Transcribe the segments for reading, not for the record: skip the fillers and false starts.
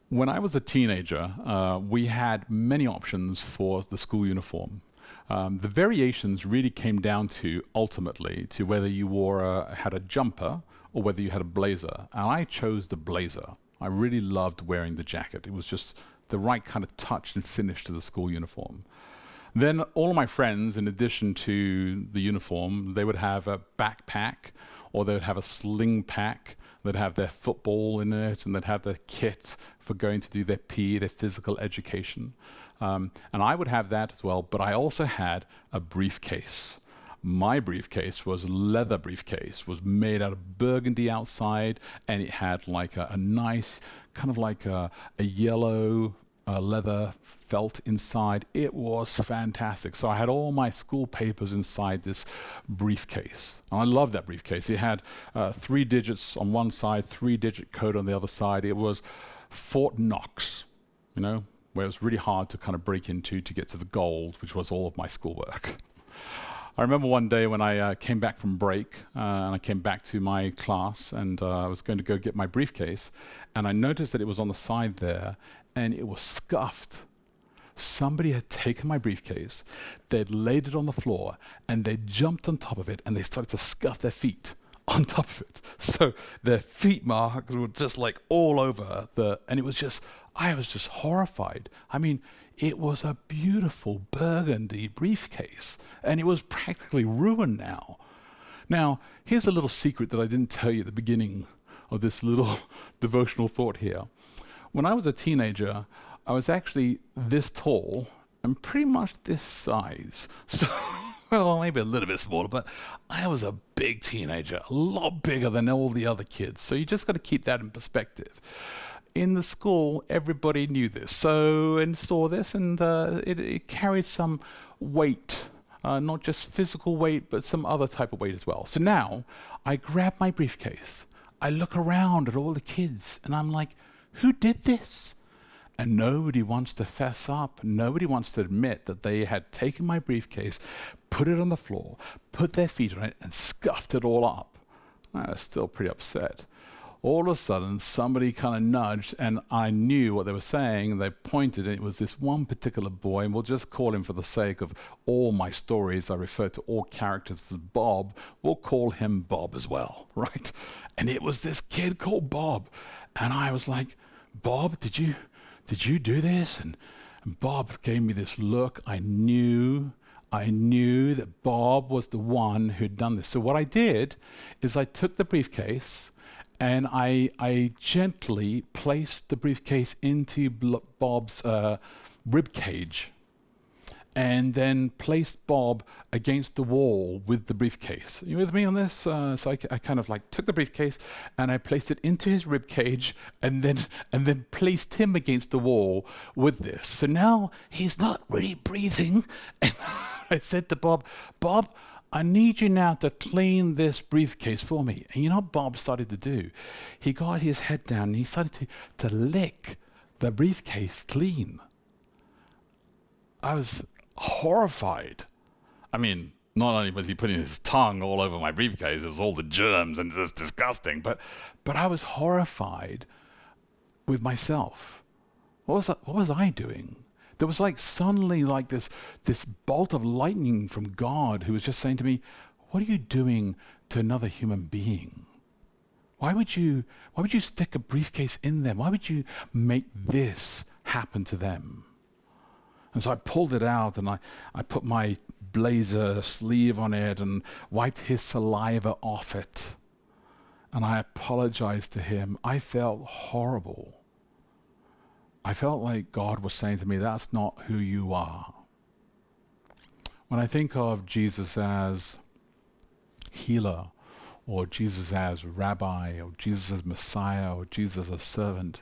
When I was a teenager, we had many options for the school uniform. The variations really came down to, ultimately, to whether you had a jumper or whether you had a blazer. And I chose the blazer. I really loved wearing the jacket. It was just the right kind of touch and finish to the school uniform. Then all of my friends, in addition to the uniform, they would have a backpack, or they would have a sling pack. They'd have their football in it, and they'd have their kit for going to do their PE, their physical education. And I would have that as well, but I also had a briefcase. My briefcase was a leather briefcase, was made out of burgundy outside, and it had like a nice, kind of like a yellow leather felt inside. It was fantastic. So I had all my school papers inside this briefcase. And I loved that briefcase. It had 3 digits on one side, 3-digit code on the other side. It was Fort Knox, where it was really hard to kind of break into to get to the gold, which was all of my schoolwork. I remember one day when I came back from break, and I came back to my class, and I was going to go get my briefcase, and I noticed that it was on the side there, and it was scuffed. Somebody had taken my briefcase, they'd laid it on the floor, and they jumped on top of it, and they started to scuff their feet on top of it. So their feet marks were just like all over and I was just horrified. I mean, it was a beautiful burgundy briefcase, and it was practically ruined now. Now, here's a little secret that I didn't tell you at the beginning of this little devotional thought here. When I was a teenager, I was actually this tall and pretty much this size. So, well, maybe a little bit smaller, but I was a big teenager, a lot bigger than all the other kids. So you just got to keep that in perspective. In the school, everybody knew this, and saw this, and it carried some weight, not just physical weight, but some other type of weight as well. So now, I grab my briefcase, I look around at all the kids, and I'm like, who did this? And nobody wants to fess up, nobody wants to admit that they had taken my briefcase, put it on the floor, put their feet on it, and scuffed it all up. I was still pretty upset. All of a sudden, somebody kind of nudged, and I knew what they were saying, and they pointed, and it was this one particular boy, and we'll just call him, for the sake of all my stories, I refer to all characters as Bob. We'll call him Bob as well, right? And it was this kid called Bob, and I was like, Bob, did you do this? And Bob gave me this look. I knew that Bob was the one who'd done this. So what I did is I took the briefcase, and I gently placed the briefcase into Bob's rib cage, and then placed Bob against the wall with the briefcase. You with me on this? So I kind of like took the briefcase, and I placed it into his rib cage, and then placed him against the wall with this. So now he's not really breathing. And I said to Bob, I need you now to clean this briefcase for me. And you know what Bob started to do? He got his head down, and he started to lick the briefcase clean. I was horrified. I mean, not only was he putting his tongue all over my briefcase, it was all the germs, and it's disgusting, but I was horrified with myself. What was I doing? There was like suddenly like this bolt of lightning from God, who was just saying to me, what are you doing to another human being? Why would you stick a briefcase in them? Why would you make this happen to them? And so I pulled it out, and I put my blazer sleeve on it and wiped his saliva off it. And I apologized to him. I felt horrible. I felt like God was saying to me, that's not who you are. When I think of Jesus as healer, or Jesus as rabbi, or Jesus as Messiah, or Jesus as servant,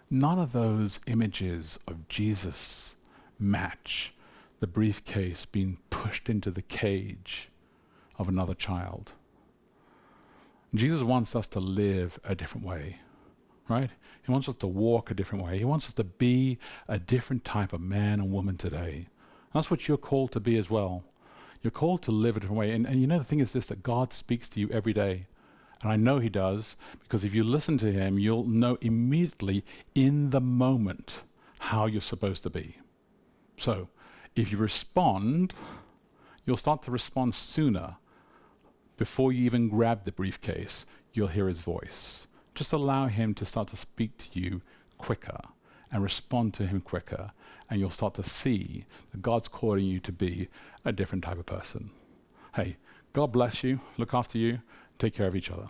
none of those images of Jesus match the briefcase being pushed into the cage of another child. Jesus wants us to live a different way, right? He wants us to walk a different way. He wants us to be a different type of man and woman today. That's what you're called to be as well. You're called to live a different way. And you know, the thing is this, that God speaks to you every day. And I know he does, because if you listen to him, you'll know immediately in the moment how you're supposed to be. So if you respond, you'll start to respond sooner. Before you even grab the briefcase, you'll hear his voice. Just allow him to start to speak to you quicker and respond to him quicker, and you'll start to see that God's calling you to be a different type of person. Hey, God bless you, look after you, take care of each other.